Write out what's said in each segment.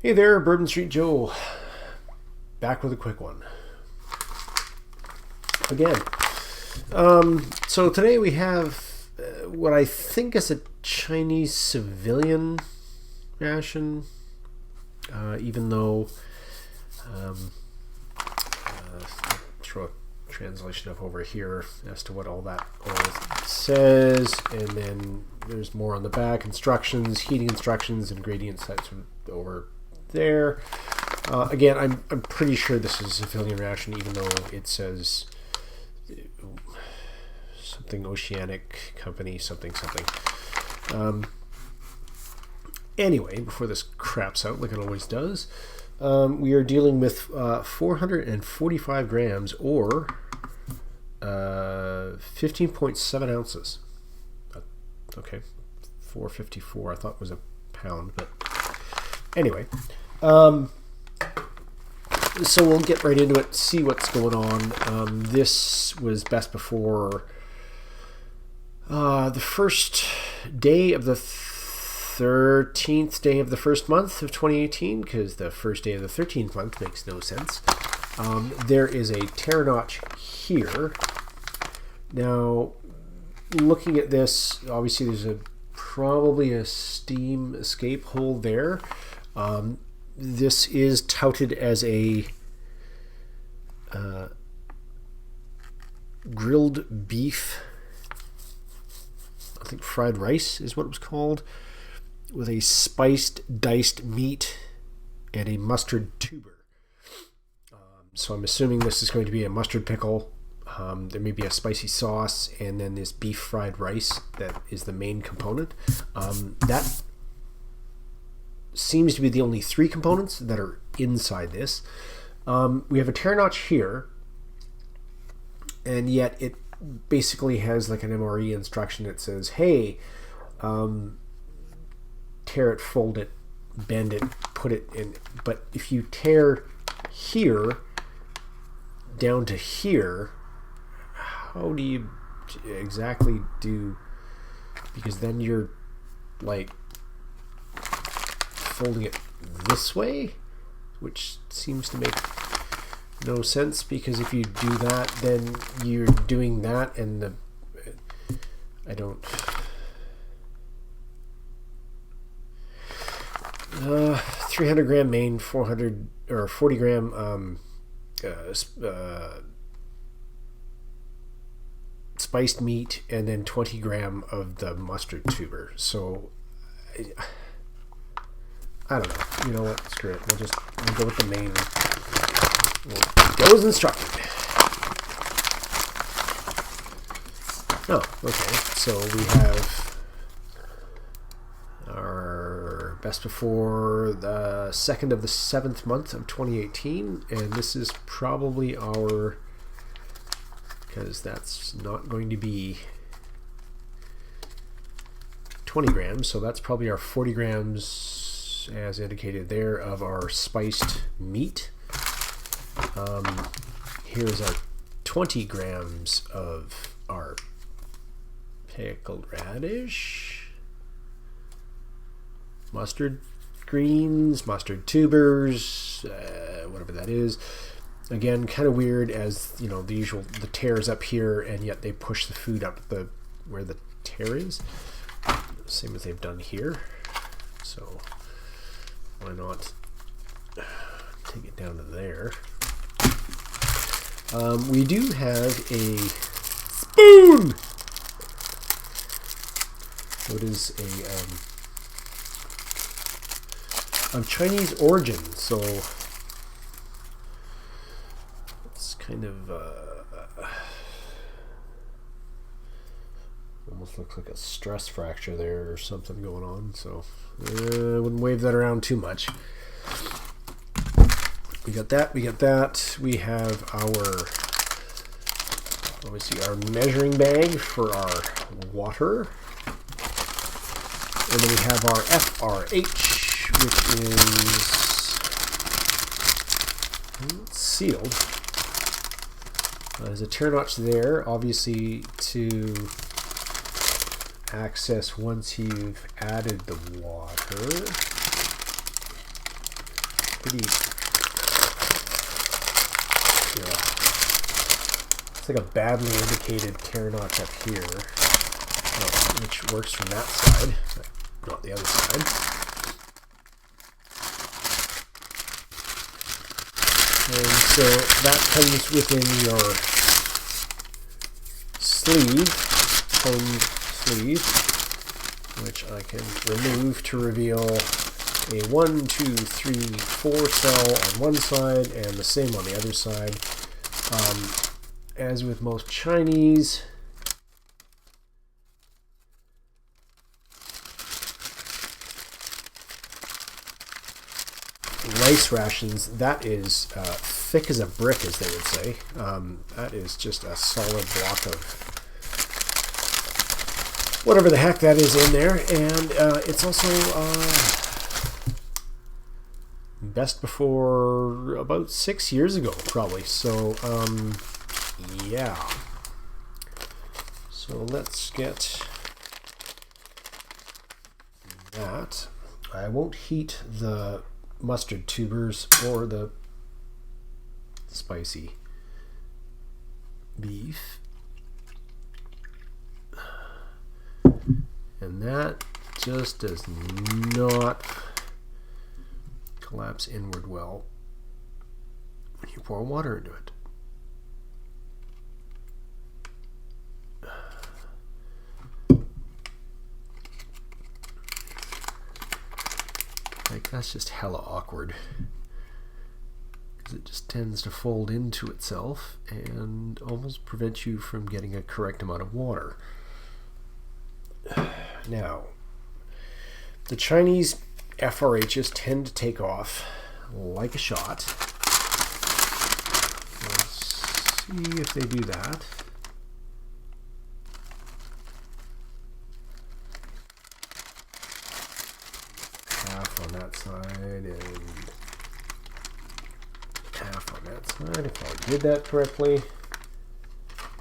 Hey there, Bourbon Street Joe. Back with a quick one. Again. So today we have what I think is a Chinese civilian ration. Even though throw a translation up over here as to what all that all says, and then there's more on the back, instructions, heating instructions, ingredient sets over there. Again, I'm pretty sure this is a civilian ration, even though it says something Oceanic Company, something. Anyway, before this craps out like it always does, we are dealing with 445 grams or 15.7 ounces. Okay, 454. I thought it was a pound, but anyway. So we'll get right into it, see what's going on. This was best before the first day of the 13th day of the first month of 2018, because the first day of the 13th month makes no sense. There is a tear notch here. Now, looking at this, obviously there's probably a steam escape hole there. This is touted as a grilled beef, I think fried rice is what it was called, with a spiced diced meat and a mustard tuber. So I'm assuming this is going to be a mustard pickle. There may be a spicy sauce, and then this beef fried rice that is the main component. That seems to be the only three components that are inside this. We have a tear notch here, and yet it basically has like an MRE instruction that says, hey, tear it, fold it, bend it, put it in. But if you tear here down to here, how do you exactly do? Because then you're like folding it this way, which seems to make no sense, because if you do that, then you're doing that, and I don't. 300 gram main, 400 or 40 gram spiced meat, and then 20 gram of the mustard tuber. So I don't know. You know what? Screw it. We'll go with the main. We'll go as instructed. Oh, okay. So we have our best before the 2nd of the 7th month of 2018, and this is probably our, because that's not going to be 20 grams, so that's probably our 40 grams, as indicated there, of our spiced meat. Here's our 20 grams of our pickled radish, mustard greens, mustard tubers, whatever that is. Again, kind of weird, as you know, the tear is up here, and yet they push the food up where the tear is, same as they've done here. So why not take it down to there? We do have a spoon. So it is of Chinese origin. So it's kind of almost looks like a stress fracture there or something going on. So I wouldn't wave that around too much. We got that. We have obviously our measuring bag for our water. And then we have our FRH, which is sealed. There's a tear notch there, obviously to access once you've added the water. pretty, yeah. It's like a badly indicated tear notch up here, which works from that side, but not the other side. And so that comes within your sleeve, foam sleeve, which I can remove to reveal a 1, 2, 3, 4 cell on one side and the same on the other side. As with most Chinese, rice rations, that is thick as a brick, as they would say. That is just a solid block of whatever the heck that is in there, and it's also best before about 6 years ago, probably. So yeah. So let's get that. I won't heat the mustard tubers or the spicy beef. And that just does not collapse inward well when you pour water into it. Like, that's just hella awkward, because it just tends to fold into itself and almost prevents you from getting a correct amount of water. Now, the Chinese FRHs tend to take off like a shot. Let's see if they do that. Half on that side and half on that side, if I did that correctly,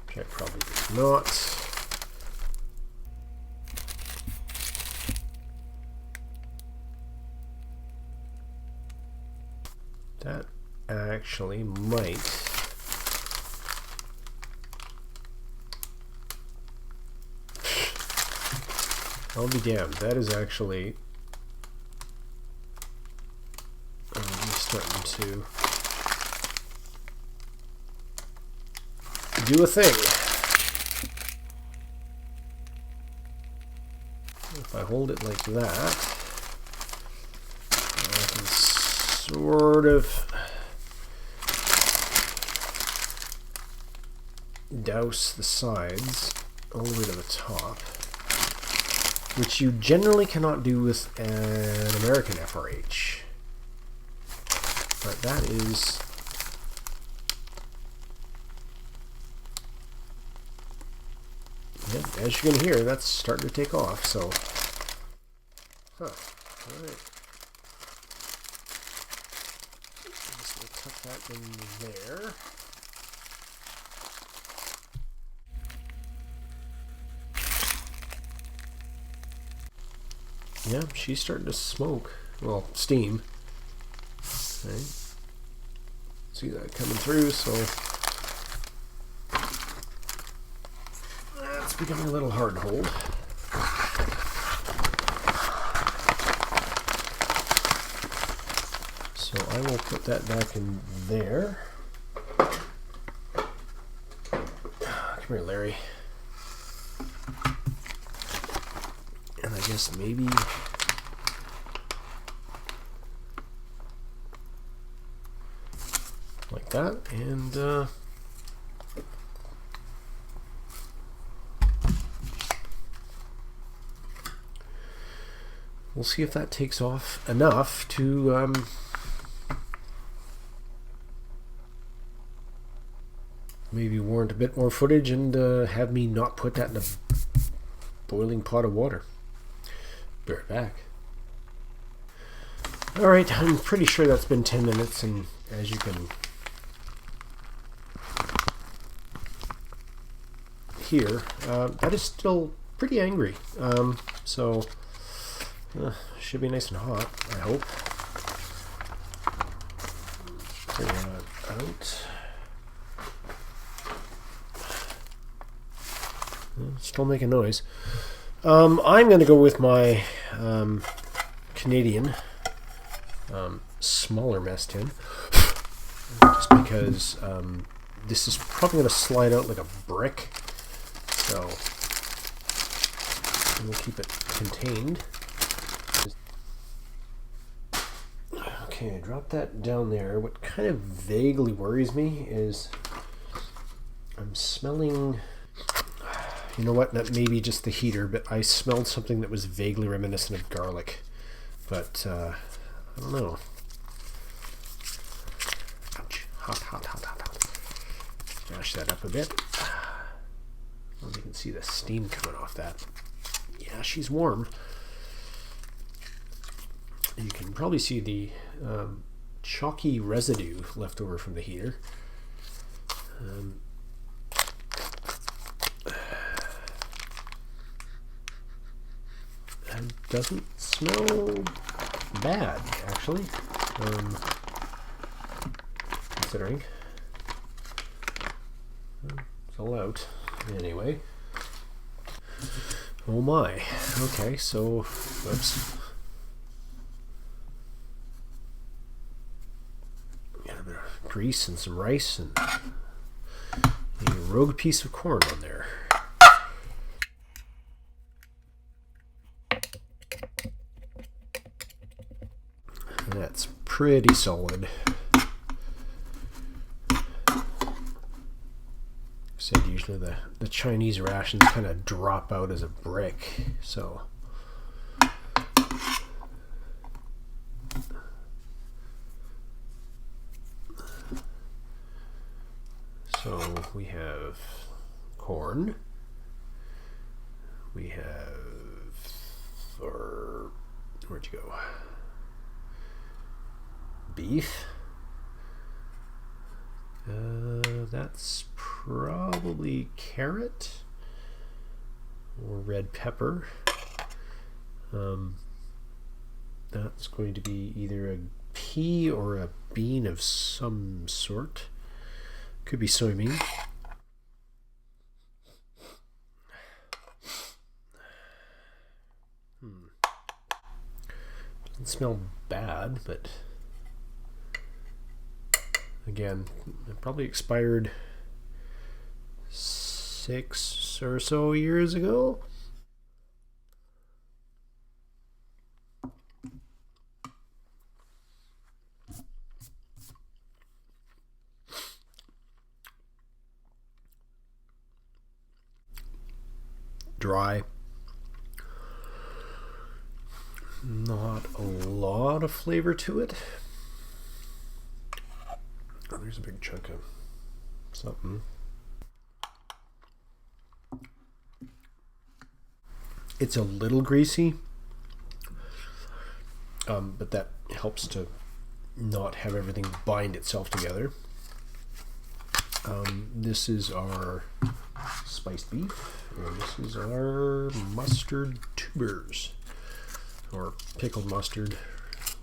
which I probably did not. That actually might I'll be damned. That is actually starting to do a thing. If I hold it like that, I can sort of douse the sides all the way to the top, which you generally cannot do with an American FRH. But that is as you can hear, that's starting to take off. So, all right. Just gonna tuck that in there. Yeah, she's starting to smoke. Well, steam. Okay. See that coming through, so that's becoming a little hard to hold. So I will put that back in there. Come here, Larry. And I guess maybe like that, and we'll see if that takes off enough to maybe warrant a bit more footage and have me not put that in a boiling pot of water. Be right back. Alright, I'm pretty sure that's been 10 minutes, and as you can hear, that is still pretty angry. So should be nice and hot, I hope. out. Still making noise. I'm going to go with my Canadian smaller mess tin, just because this is probably going to slide out like a brick, so we'll keep it contained. Okay, drop that down there. What kind of vaguely worries me is I'm smelling... You know what? That may be just the heater, but I smelled something that was vaguely reminiscent of garlic. But, I don't know. Ouch. Hot, hot, hot, hot, hot. Mash that up a bit. Well, you can see the steam coming off that. Yeah, she's warm. You can probably see the chalky residue left over from the heater. It doesn't smell bad, actually, considering it's all out anyway. Oh my. Okay, so whoops. Got a bit of grease and some rice and a rogue piece of corn on there. That's pretty solid. Said usually the Chinese rations kind of drop out as a brick, so we have corn, we have, or where'd you go? Beef. That's probably carrot or red pepper. That's going to be either a pea or a bean of some sort. Could be soybean. Doesn't smell bad, but again, it probably expired 6 or so years ago. Dry. Not a lot of flavor to it. Oh, there's a big chunk of something. It's a little greasy, but that helps to not have everything bind itself together. This is our spiced beef, and this is our mustard tubers, or pickled mustard,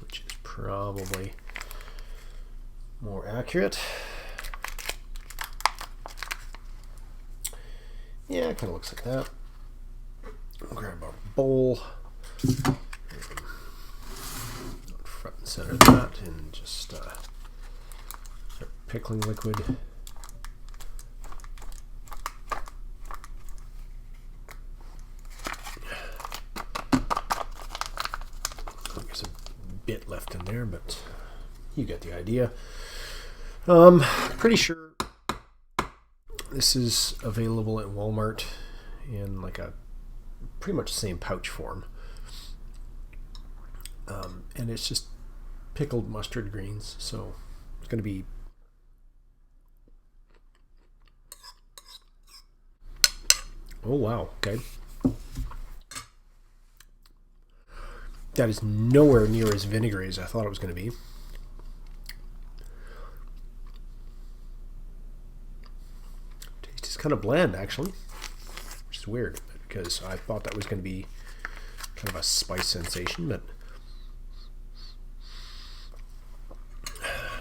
which is probably more accurate. Yeah, it kind of looks like that. I'll grab our bowl, front and center that, and just start pickling liquid. There's a bit left in there, but you get the idea. Pretty sure this is available at Walmart in like a pretty much the same pouch form, and it's just pickled mustard greens, so it's going to be oh wow, okay, that is nowhere near as vinegary as I thought it was going to be. Taste is kind of bland actually, which is weird because I thought that was going to be kind of a spice sensation, but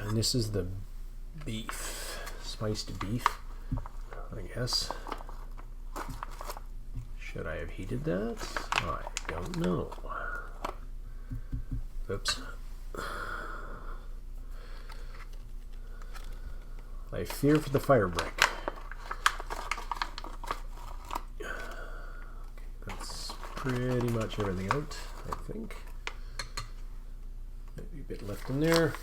and this is the beef. Spiced beef, I guess. Should I have heated that? I don't know. Oops. I fear for the fire brick. That's pretty much everything out, I think. Maybe a bit left in there.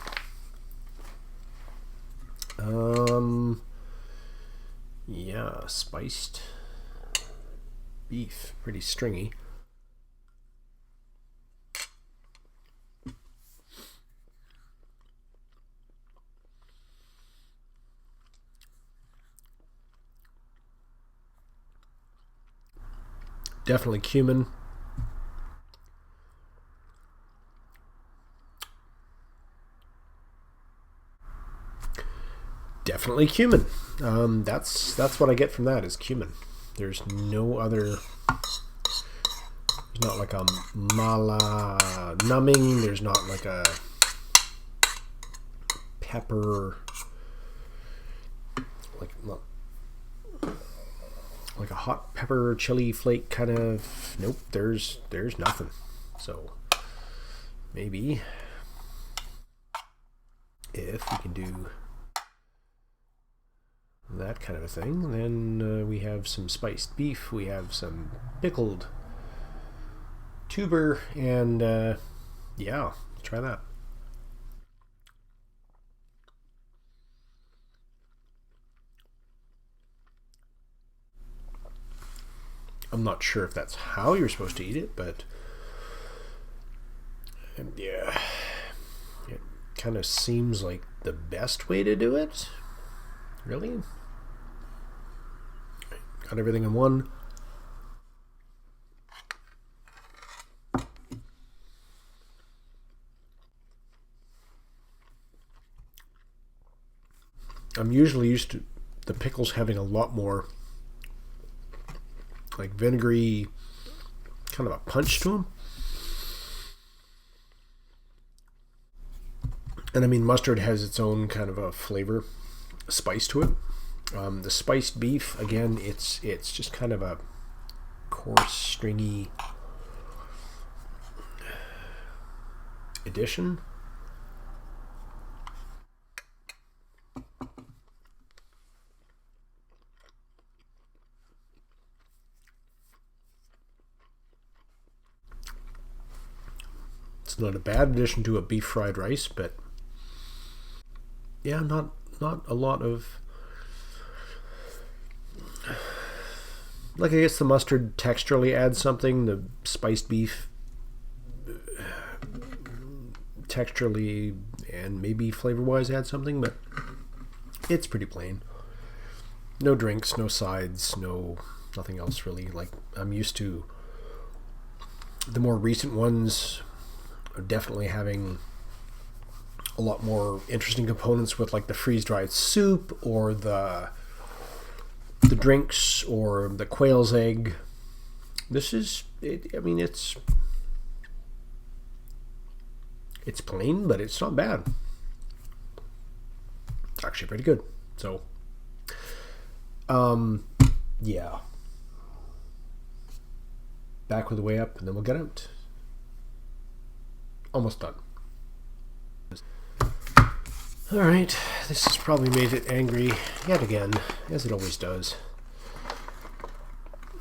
Yeah, spiced beef, pretty stringy. Definitely cumin. Definitely cumin. That's what I get from that is cumin. There's no other. There's not like a mala numbing. There's not like a pepper, like a hot pepper chili flake kind of. Nope. There's nothing. So maybe if we can do that kind of a thing, then we have some spiced beef, we have some pickled tuber, and yeah, let's try that. I'm not sure if that's how you're supposed to eat it, but yeah, it kind of seems like the best way to do it. Really? Got everything in one. I'm usually used to the pickles having a lot more like vinegary kind of a punch to them. And I mean, mustard has its own kind of a flavor, spice to it. The spiced beef, again, it's just kind of a coarse, stringy addition. It's not a bad addition to a beef fried rice, but yeah, not a lot of. Like, I guess the mustard texturally adds something. The spiced beef texturally and maybe flavor-wise adds something, but it's pretty plain. No drinks, no sides, nothing else really. Like, I'm used to the more recent ones definitely having a lot more interesting components with like the freeze-dried soup or the drinks or the quail's egg. This is it. I mean, it's plain, but it's not bad. It's actually pretty good. So yeah, back with the way up, and then we'll get out. Almost done. Alright, this has probably made it angry yet again, as it always does.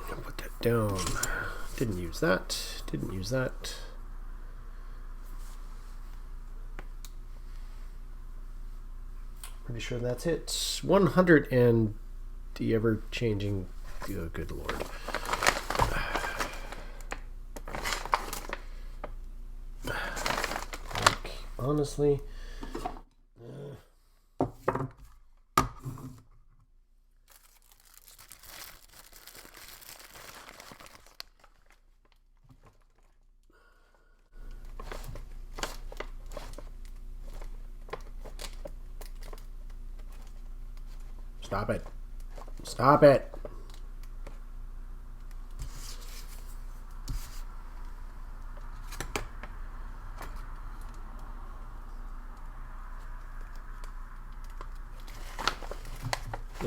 I'll put that down. Didn't use that. Didn't use that. Pretty sure that's it. 100 and the ever-changing... Oh, good lord. Like, honestly... Stop it. Stop it.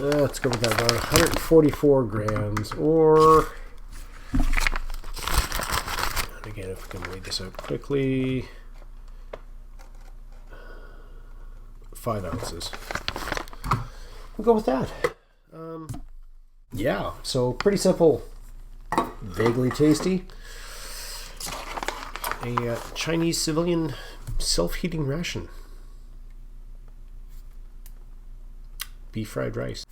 Let's go with that, about 144 grams, or, and again, if we can weigh this out quickly, 5 ounces. We'll go with that. Yeah, so pretty simple, vaguely tasty. A Chinese civilian self-heating ration. Beef fried rice.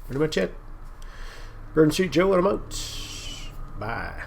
Pretty much it. Burn Street Joe, and I'm out. Bye.